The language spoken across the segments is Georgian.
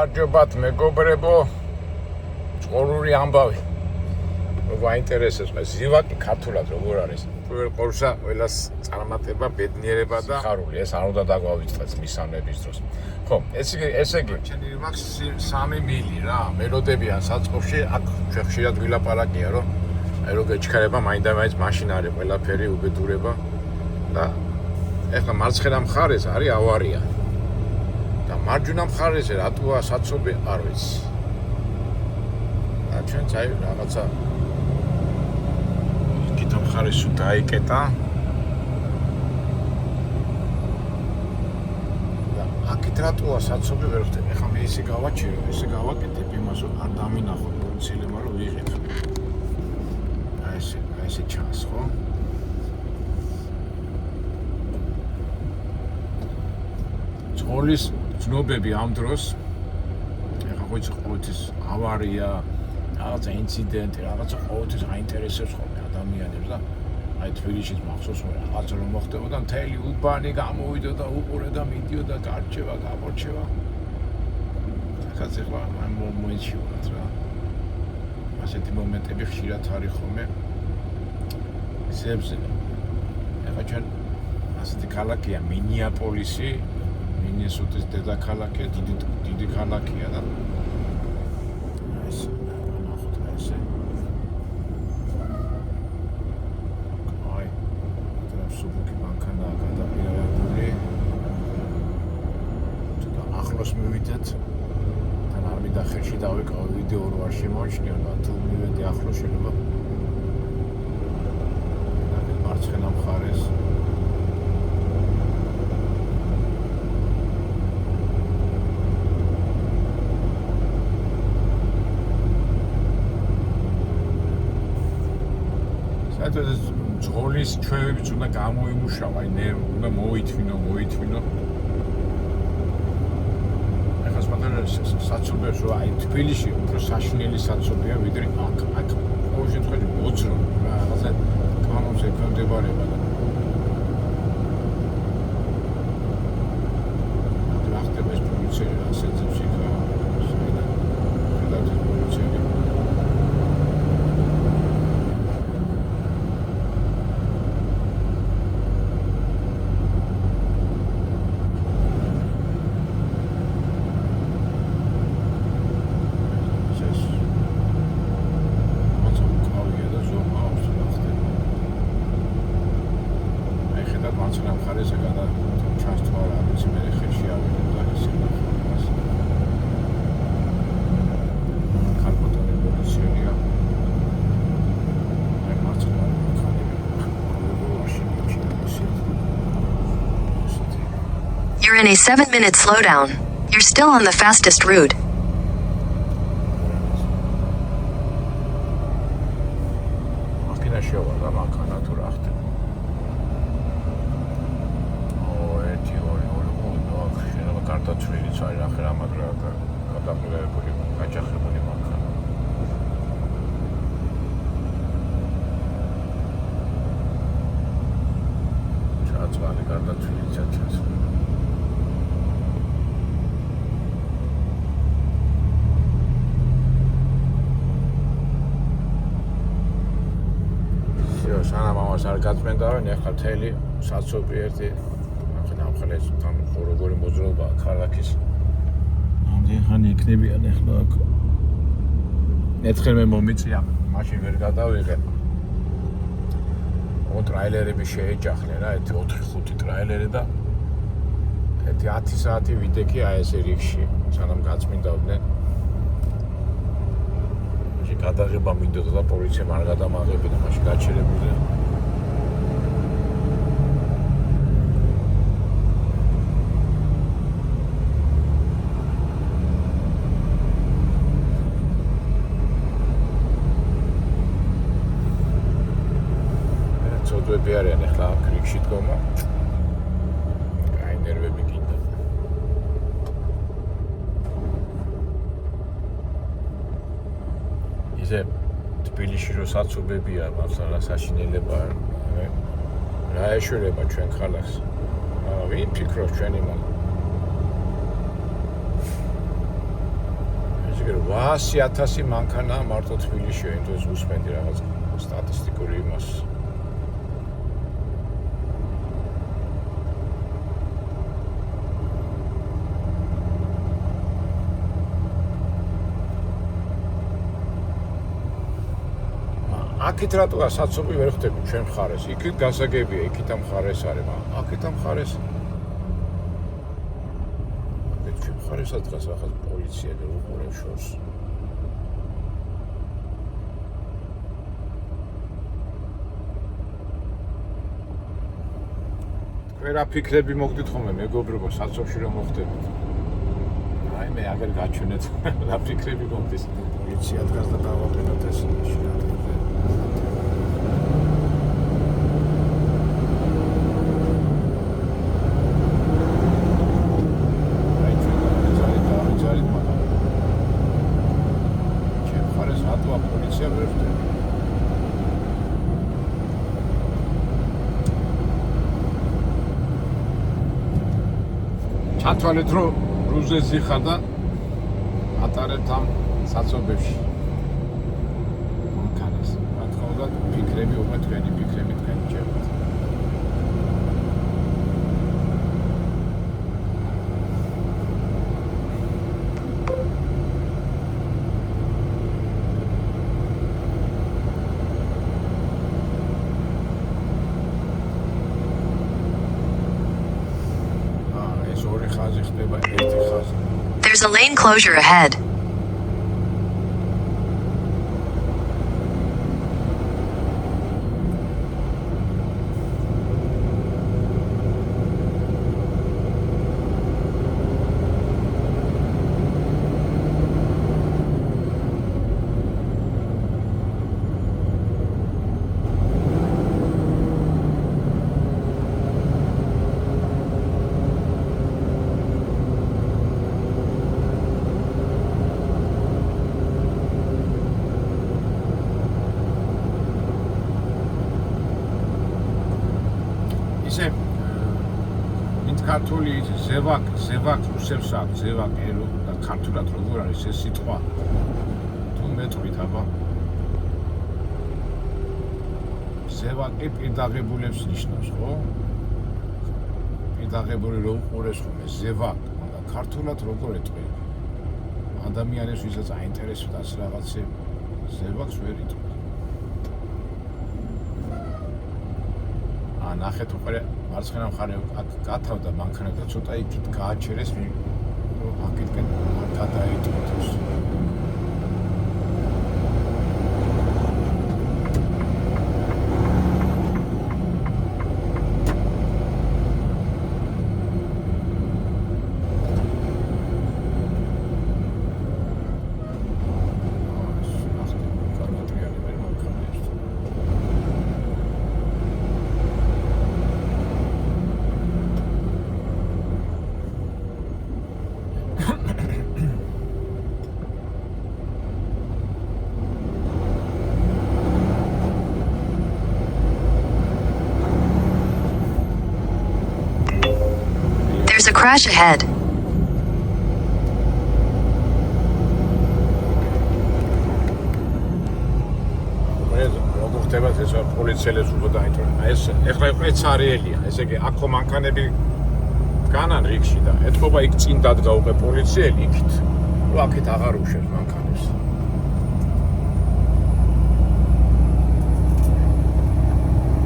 გამარჯობათ მეგობრებო, წყორური ამბავი. Გვაინტერესებს მე ზივაკი ქართულად როგორ არის? პირველ ყოვლისა ყველას წარმატება, ბედნიერება და ხარული, ეს არ უნდა დაგვავიწყდეს მისამნების დროს. ხო, ესე იგი, ჩემი მაქვს 3 მილი რა, მელოდებიან საწყობში, აქ ჩვენ ხშირად ვილაპარაკია, რომ აი რო გეჩქარება, მაინდა-მაინც მაშინ არის ყველაფერი უბედურება და ეხლა მარცხენა მხარეს არის ავარია. და მარჯვენა მხარეზე რატოა საცობი არ ვიცი. და ჩვენ წაი რაღაცა კითხვა მხარეს თუ დაიკეტა. და აქეთ რატოა საცობი ვერ ხდება. ეხლა მე ისე გავაჩირო, ისე გავაკეთებ იმას, რომ არ დამინახო პოლიციელებმა რომ ვიღებ. აი ესე ჩანს, ხო? წყოლის ცნობები ამ დროს ეხლა ხო იცი ყოველთვის ავარია, რაღაცა ინციდენტი, რაღაცა ყოველთვის აინტერესებს ხოლმე ადამიანებს და აი თბილისშიც მახსოვს რომ რაღაცა რომ მოხდებოდა, მთელი უბანი გამოვიდა და უყურე და მიდიოდა გარჩევა, გამორჩევა. ეხლა ამ მომენტში ვარ რა. ასეთი მომენტები ხშირად არის ხოლმე გზებზე. ეხლა ჩვენ ასეთი ქალაქია მინეაპოლისი. მინესოტის დედაქალაქია, დიდი ქალაქია და ესე ნახოთ ესე. აი, ტრანსპორტი ბანკანა გადაპირებული. თუ ახლოს მივიდეთ, თან არ მინდა ხელში დავიკავო ვიდეო რო არ შემოაჩნიო, თუ მივედი ახლოს შეიძლება. მარცხენა მხარეს ძღოლის ჩვევებიც უნდა გამოიმუშავა, აი ნე უნდა მოითმინო. ეხლა სპეციალურად საცობებს რომ აი თბილისში უფრო საშინელი საცობია ვიდრე აქ. აქ ყოველ შემთხვევაში მოძრო რაღაცა კანონს ექვემდებარება და რა ხდება ეს პოლიცია ასეთებს იქ You're in a 7-minute slowdown. You're still on the fastest route. Makina შევა და მანქანა თუ რა ხდება. შეიძლება კარტაცვლილიც არის ახლა რამაგრა გადაყოლებული, გაჯახებული მანქანა. ჩაძვალი კარტაცვლილიც ჩანს. სანამ ამას არ გაწმენდავენ, ეხლა მთელი საცობი ერთი ახლა თან როგორი მოძრაობაა ქალაქის. ამდენ ხანი იქნებიან ეხლა აქ. ერთხელ მე მომიწია, მაშინ ვერ გადავიღე. ტრაილერები შეეჯახნენ რა, ერთი 4-5 ტრაილერი და ერთი 10 საათი ვიდექი აი ესე რიგში, სანამ გაწმენდავდნენ. გადაღება მინდოდა და პოლიციამ არ გადამაღებდა, მაშინ გაჩერებული. ცოდვები არიან ახლა კრიკში დგომა. აი ნერვები გინდა. ისე თბილისში რო საცობებია, მართლა საშინელება რა ეშურება ჩვენ ხალხს. ვინ ფიქრობს ჩვენი ჯერ 800.000 მანქანაა მარტო თბილისში, იმდენს უსმენდი რაღაც სტატისტიკური იმას. აქეთ რატოა საცობი ვერ ხდები ჩვენ მხარეს? იქით გასაგებია, იქით ამ მხარეს არის, მაგრამ აქეთ ამ მხარეს ჩვენ მხარესაც დღეს რაღაც პოლიცია და უყურებს შორს. თქვენ რა ფიქრები მოგდით ხოლმე მეგობრებო საცობში რომ მოხდებით? აი მე აგერ გაჩვენეთ რა ფიქრები მოგდის? პოლიცია დღეს და დავაყენოთ ეს შეიძლება. ჩათვალეთ რომ რუზესი ხარ და ატარებთ ამ საცობებში მანქანას. რა თქმა უნდა ფიქრები უკვე თქვენი ფიქრები თქვენი ჭერთ. There's a lane closure ahead. ქართული ზევაკ რუსებს აქვს ზევაკ ელო და ქართულად როგორ არის ეს სიტყვა თუ მეტყვით აბა ზევაკი პირდაღებულებს ნიშნავს ხო პირდაღებული რო უყურეს ხოლმე ზევაკ მაგრამ ქართულად როგორ ეტყვი ადამიანებს ვისაც აინტერესებს რაღაცები ზევაკს ვერ იტყვი ნახეთ უკვე მარცხენა მხარე გათავდა მანქანა და ცოტა იქით გააჩერეს რომ აქეთკენ გადაეტყვით. There's a crash ahead. როგორ ხდებათ ეს პოლიციელებს უფრო დაინტერესებს. ეს ეხლა ეს არიელია. ესე იგი აქო მანქანები განან რიგში და ეთქობა იქ წინ დადგა უკვე პოლიციელი იქით. რომ აქეთ აღარ უშვებს მანქანებს.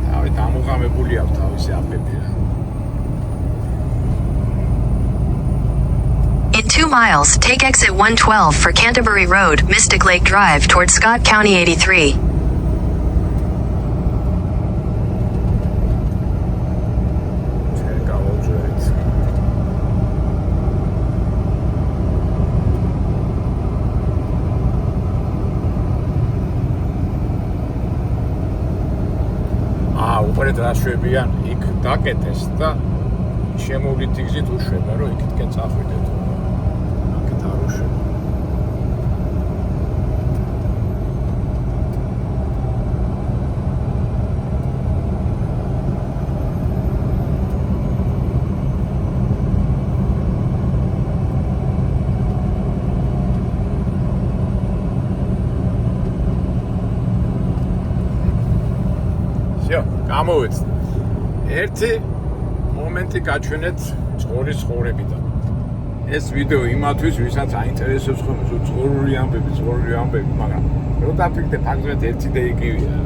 თავი დამუღამებული აქვს თავისი აპები. In 2 miles, take exit 112 for Canterbury Road, Mystic Lake Drive towards Scott County 83. უყურეთ რა შვებიან იქ დაკეტეს და შემოვლით იგზით უშვება რომ იქითკენ წახვიდეთ. აქეთ არ უშვება. გამოვეცთ. ერთი მომენტი გაჩვენეთ წყორის ცხოვრებიდან. ეს ვიდეო იმათვის, ვისაც აინტერესებს ხოლმე ცხოვრული ამბები, მაგრამ რო დაფიქრდე ფაქტობრივად ერთი და იგივეა.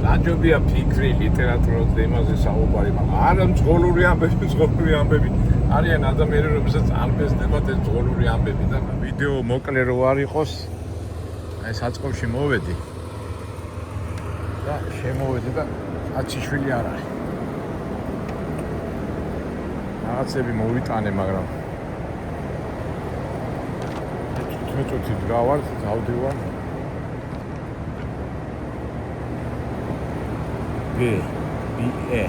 დაჯობია ფიქრი, ლიტერატურაზე და იმაზე საუბარი, მაგრამ არა ცხოვრული ამბები. არიან ადამიანები, რომელსაც არ მესდებათ ეს ცხოვრული ამბები და ვიდეო მოკლე რო არ იყოს, აი საწყობში მოვედი და შემოვედი და აცი-შვილი არ არის. რაღაცები მოვიტანე, მაგრამ 15 წუთით გავარ, დავდივარ. B-E.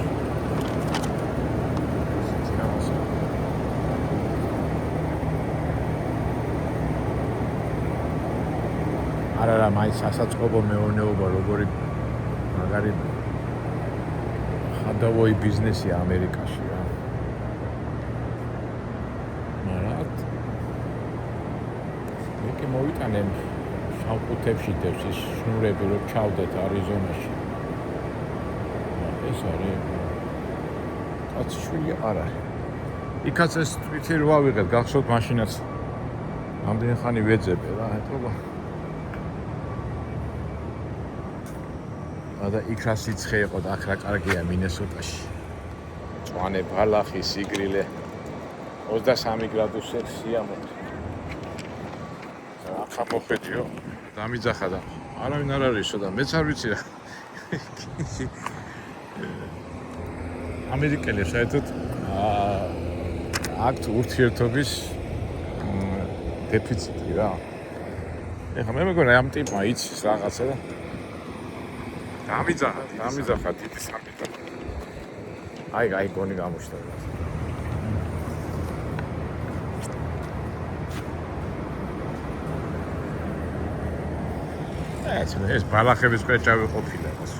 არა, მაინც სასაწყობო მეურნეობა როგორი მაგარი ხადავოი ბიზნესია ამერიკაში რა. მაგრამ მეკი მოვიტანე შავკუთებში დევს ის შნურები რო ჩავდეთ არიზონაში. ეს არის კაცშვილი არ არის. იქაც ეს თვითი რო ავიღეთ, გახსოვთ მაშინაც ამდენი ხანი ვეძებე რა, ეტყობა. და იქ რა სიცხე იყო და აქ რა კარგია მინესოტაში. წვანე ბალახი, სიგრილე 23 გრადუს სიამოვნო. ახლა მოხედიო, დამიძახა და არავინ არ არისო და მეც არ ვიცი რა. ამერიკელი საერთოდ აქვთ ურთიერთობის დეფიციტი რა. ეხლა მე მეგონა ამ ტიპმა იცის რაღაცა და დამიძახა ტიპი სამიტა. აი გონი გამოჩნდა. ეს ბალახების პეჭავი ყოფილა ეს.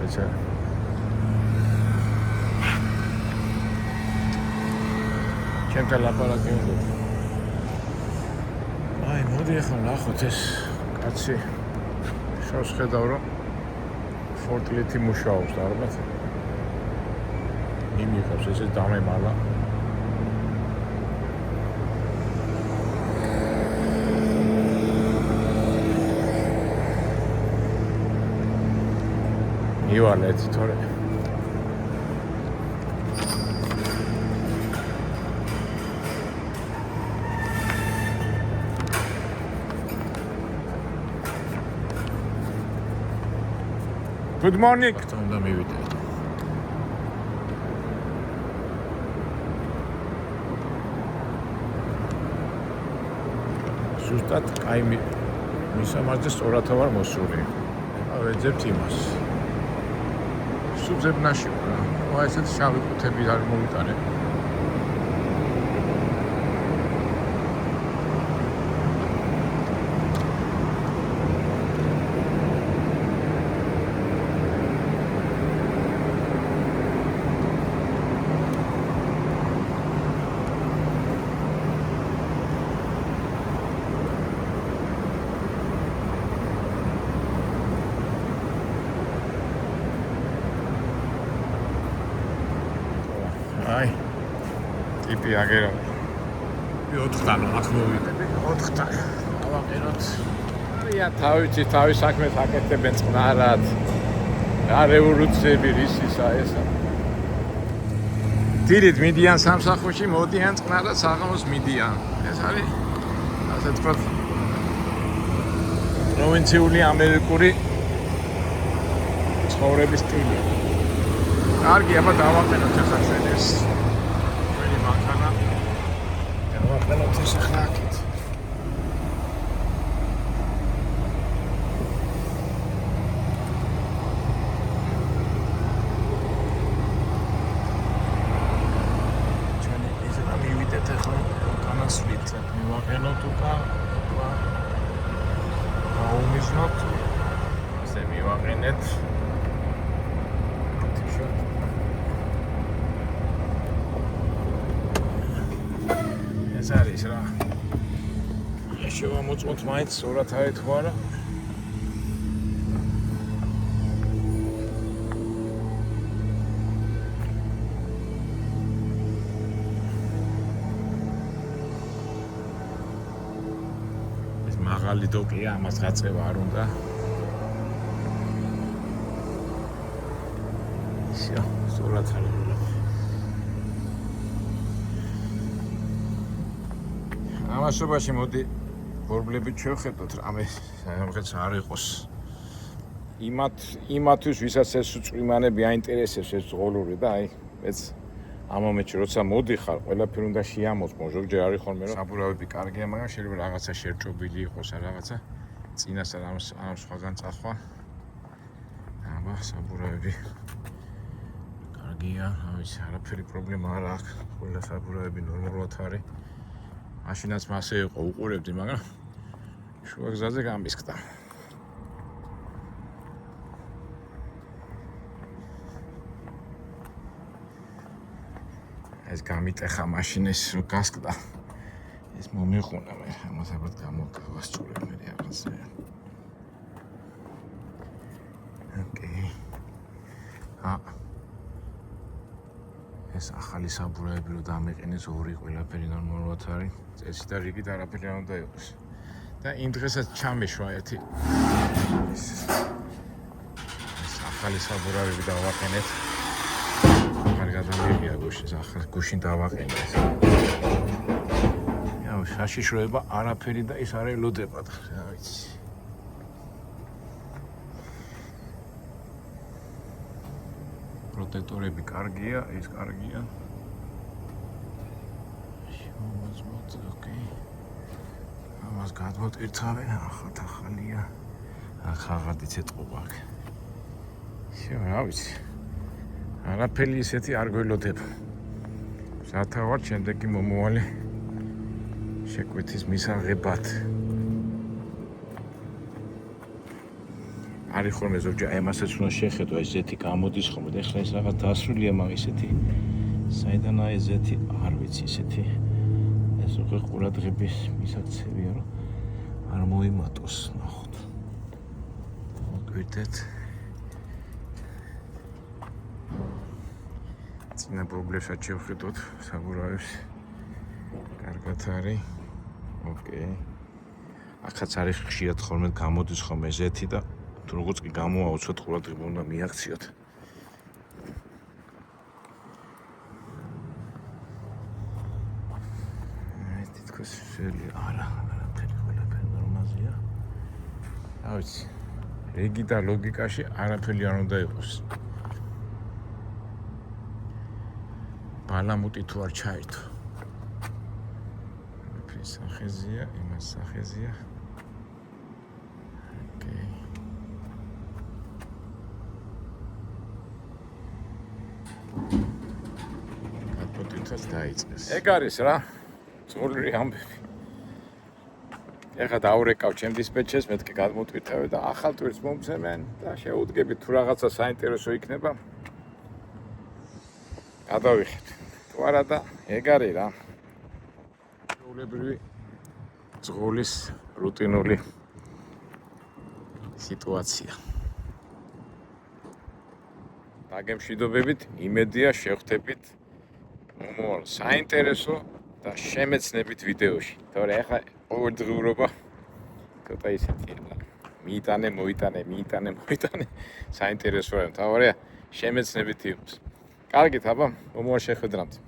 ეცა ჩემთან ლაპარაკი უნდა. აი, მოდი ახლა ნახოთ ეს კაცი. შავს ხედავ რომ ფორკლითი მუშაობს და ალბათ იმიღებს ესე დამემალა. ივალეთ თორე Good morning. უნდა მივიდე. ზუსტად კაი მისამართზე სწორად ვარ მოსული. ვეძებთ იმას. სუბზებნაში ვარ. აი ესეთ შავი კუთები არ მოვიტანე. აი ტიპი აგერა 4-დან აქ მოვიდები 4-დან ავაყენოთ ია თავი საქმეს აკეთებენ წყნარად რა რევოლუციები რისისა ესა დილით მიდიან სამსახურში მოდიან წყნარად საღამოს მიდიან ეს არის ასე თქვათ პროვინციული ამერიკული ცხოვრების სტილი კარგი, აბა დავაყენოთ ახლა ჩვენ ეს ჩვენი მანქანა. დავაყენოთ ეს ახლა აქეთ. ჩვენი ისე მივიდეთ ახლა განასვლით, მივაყენოთ უკან, გაუმიზნოთ. ასე მივაყენეთ. ეს არის რა. შევამოწმოთ მაინც სწორად არის თუ არა. ეს მაღალი დოკია, ამას გაწევა არ უნდა. ისე, სწორად არის. ამასობაში მოდი გორბლებით შევხედოთ, რამე რაღაცა არ იყოს. იმათვის ვისაც ეს წვიმანები აინტერესებს ეს ზღოლური და აი მეც ამ მომენტში როცა მოდიხარ, ყველაფერი უნდა შეამოწმო, ზოგჯერ არის ხოლმე რომ საბურავები კარგია, მაგრამ შეიძლება რაღაცა შერჭობილი იყოს ან რაღაცა წინასწარ ამ სხვაგან წახვა. აბა საბურავები კარგია, ავიცი, არაფერი პრობლემა არ აქვს, ყველა საბურავები ნორმალურად არის. მაშინაც მასე იყო უყურებდი, მაგრამ შუა გზაზე გამისკდა. ეს გამიტეხა მაშინეს რო გასკდა. ეს მომიხუნა მე, ამას აბათ გამოვასწორებ მე რაღაცა. ოკეი. ეს ახალი საბურავები რო დამეყენეს ორი ყველაფერი ნორმალურად არის. წესი და რიგით არაფერი არ უნდა იყოს. და იმ დღესაც ჩამეშვა ერთი. ეს ახალი საბურავები დავაყენეთ. კარგად ამიღია გუშინ, ახალ გუშინ დავაყენეთ. იაუ, საშიშროება არაფერი და ის არ ელოდება და რა ვიცი. პროტექტორები კარგია, ის კარგია. შემოწმოთ, ოკეი. ამას გადმოტირთავე, ახალია. ახალადიც ეთყობა აქ. ისე რა ვიცი. არაფერი ისეთი არ გველოდება. სათავად შემდეგი მომავალი შეკვეთის მისაღებად. არის ხოლმე ზოგჯერ აი ამასაც უნდა შეხედო, ესეთი გამოდის ხოლმე და ეხლა ეს რაღაც დასრულია, მაგრამ ისეთი საიდანაა ესეთი არ ვიცი ისეთი ეს უკვე ყურადღების მისაქცევია რომ არ მოიმატოს, ნახოთ. მოგვიდეთ. წინა პრობლემებსაც შევხედოთ, საბურავებს კარგად არის. ოკეი. ახაც არის ხშირად ხოლმე გამოდის ხოლმე ესეთი და თუ როგორც კი გამოაუცოთ ყურადღება უნდა მიაქციოთ. ეს თითქოს შეიძლება არაფერი ყველაფერი ნორმალია. რა ვიცი, რეგი და ლოგიკაში არაფერი არ უნდა იყოს. ბალამუტი თუ არ ჩაერთო. ეს სახეზია, იმას სახეზია. ოკეი. გადმოტირთვაც დაიწყეს. ეგ არის რა. ძღოლური ამბები. ეხლა დაურეკავ ჩემ დისპეჩერს, მეთქი გადმოტვირთავე და ახალ ტვირთს მომცემენ და შევუდგებით თუ რაღაცა საინტერესო იქნება. გადავიხეთ. თუ არა და ეგ არის რა. ძღოლის რუტინული სიტუაცია. დაგემშვიდობებით, იმედია შევხვდებით მომავალ საინტერესო და შემეცნებით ვიდეოში. თორე ახლა ყოველდღიურობა ცოტა ისეთია. მიიტანე, საინტერესოა, თავარია შემეცნებით იყოს. კარგით, აბა, მომავალ შეხვედრამდე.